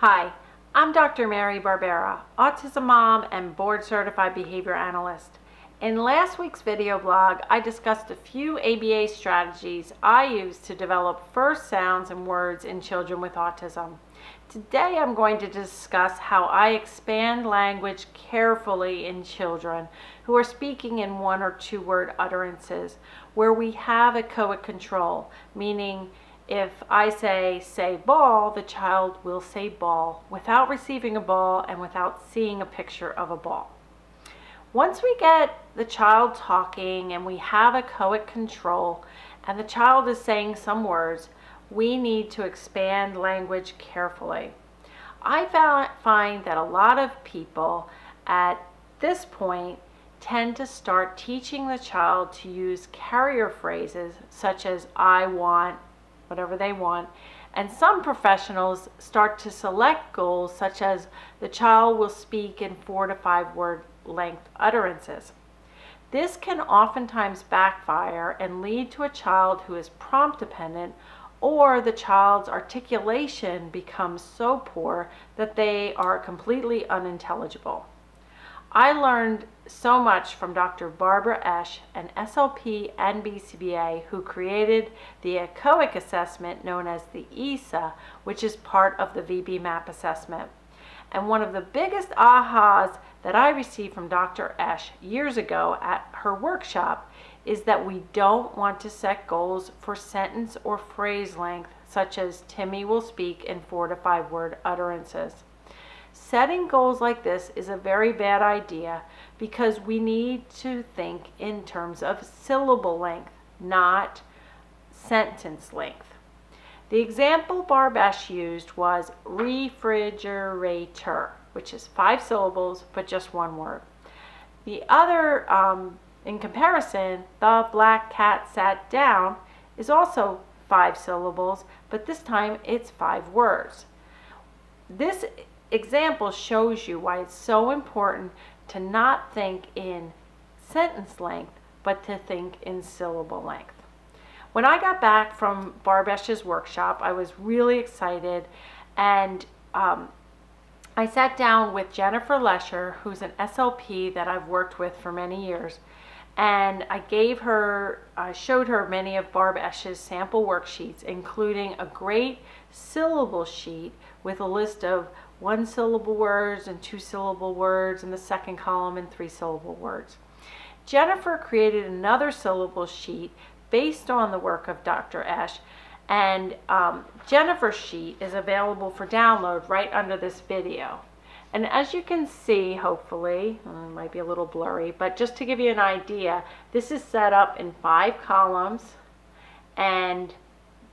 Hi, I'm Dr. Mary Barbera, autism mom and board certified behavior analyst. In last week's video blog, I discussed a few ABA strategies I use to develop first sounds and words in children with autism. Today I'm going to discuss how I expand language carefully in children who are speaking in 1 or 2 word utterances where we have echoic control, meaning if I say ball, the child will say ball without receiving a ball and without seeing a picture of a ball. Once we get the child talking and we have echoic control and the child is saying some words, we need to expand language carefully. I find that a lot of people at this point tend to start teaching the child to use carrier phrases such as I want, whatever they want, and some professionals start to select goals such as the child will speak in 4 to 5 word length utterances. This can oftentimes backfire and lead to a child who is prompt dependent, or the child's articulation becomes so poor that they are completely unintelligible. I learned so much from Dr. Barbara Esch, an SLP and BCBA, who created the echoic assessment known as the ESA, which is part of the VB-MAP assessment. And one of the biggest ahas that I received from Dr. Esch years ago at her workshop is that we don't want to set goals for sentence or phrase length, such as Timmy will speak in 4 to 5 word utterances. Setting goals like this is a very bad idea because we need to think in terms of syllable length, not sentence length. The example Barb Esch used was refrigerator, which is 5 syllables but just 1 word. The other, in comparison, the black cat sat down is also 5 syllables, but this time it's 5 words. This example shows you why it's so important to not think in sentence length, but to think in syllable length. When I got back from Barb Esch's workshop, I was really excited, and I sat down with Jennifer Lesher, who's an SLP that I've worked with for many years, and I showed her many of Barb Esch's sample worksheets, including a great syllable sheet with a list of 1 syllable words and 2 syllable words in the second column and 3 syllable words. Jennifer created another syllable sheet based on the work of Dr. Esch, and Jennifer's sheet is available for download right under this video. And as you can see, hopefully, it might be a little blurry, but just to give you an idea, this is set up in 5 columns, and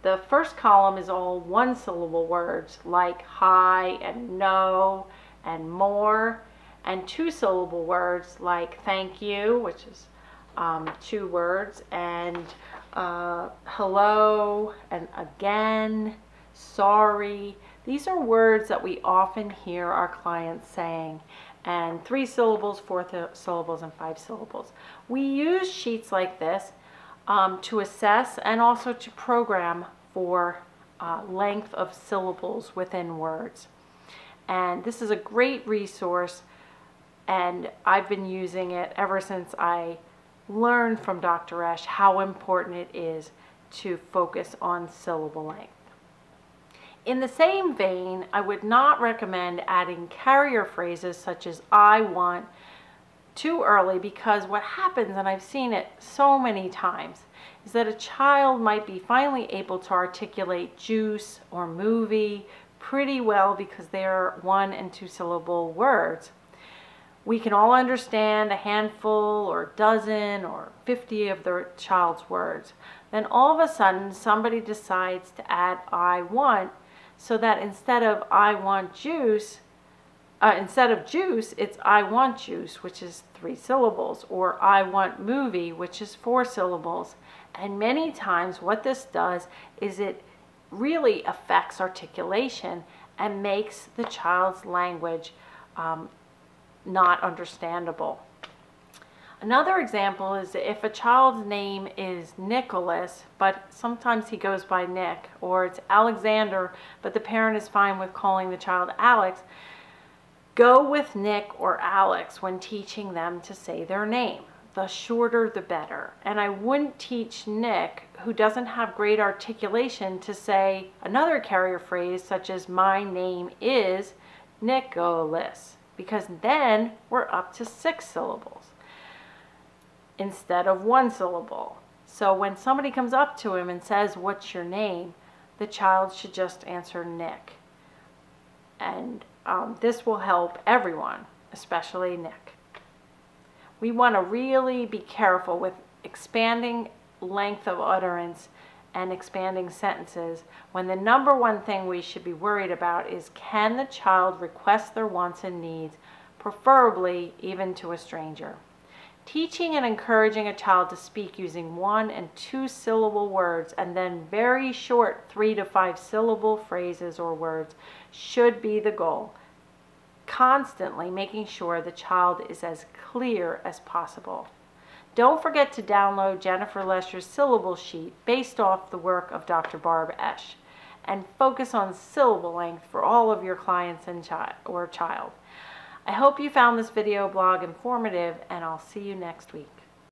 the first column is all 1 syllable words like hi and no and more, and 2 syllable words like thank you, which is 2 words, and hello and again, sorry. These are words that we often hear our clients saying, and 3 syllables, 4 syllables, and 5 syllables. We use sheets like this to assess and also to program for length of syllables within words. And this is a great resource, and I've been using it ever since I learned from Dr. Esch how important it is to focus on syllable length. In the same vein, I would not recommend adding carrier phrases such as I want too early, because what happens, and I've seen it so many times, is that a child might be finally able to articulate juice or movie pretty well because they are 1 and 2 syllable words. We can all understand a handful or dozen or 50 of the child's words. Then all of a sudden somebody decides to add I want, so that instead of I want juice, instead of juice, it's I want juice, which is 3 syllables, or I want movie, which is 4 syllables. And many times what this does is it really affects articulation and makes the child's language not understandable. Another example is if a child's name is Nicholas, but sometimes he goes by Nick, or it's Alexander, but the parent is fine with calling the child Alex, go with Nick or Alex when teaching them to say their name. The shorter the better. And I wouldn't teach Nick, who doesn't have great articulation, to say another carrier phrase such as my name is Nicholas, because then we're up to 6 syllables instead of 1 syllable. So when somebody comes up to him and says, what's your name? The child should just answer Nick. And this will help everyone, especially Nick. We want to really be careful with expanding length of utterance and expanding sentences when the number one thing we should be worried about is, can the child request their wants and needs, preferably even to a stranger? Teaching and encouraging a child to speak using 1 and 2 syllable words and then very short 3 to 5 syllable phrases or words should be the goal. Constantly making sure the child is as clear as possible. Don't forget to download Jennifer Lesher's syllable sheet based off the work of Dr. Barb Esch, and focus on syllable length for all of your clients and child. I hope you found this video blog informative, and I'll see you next week.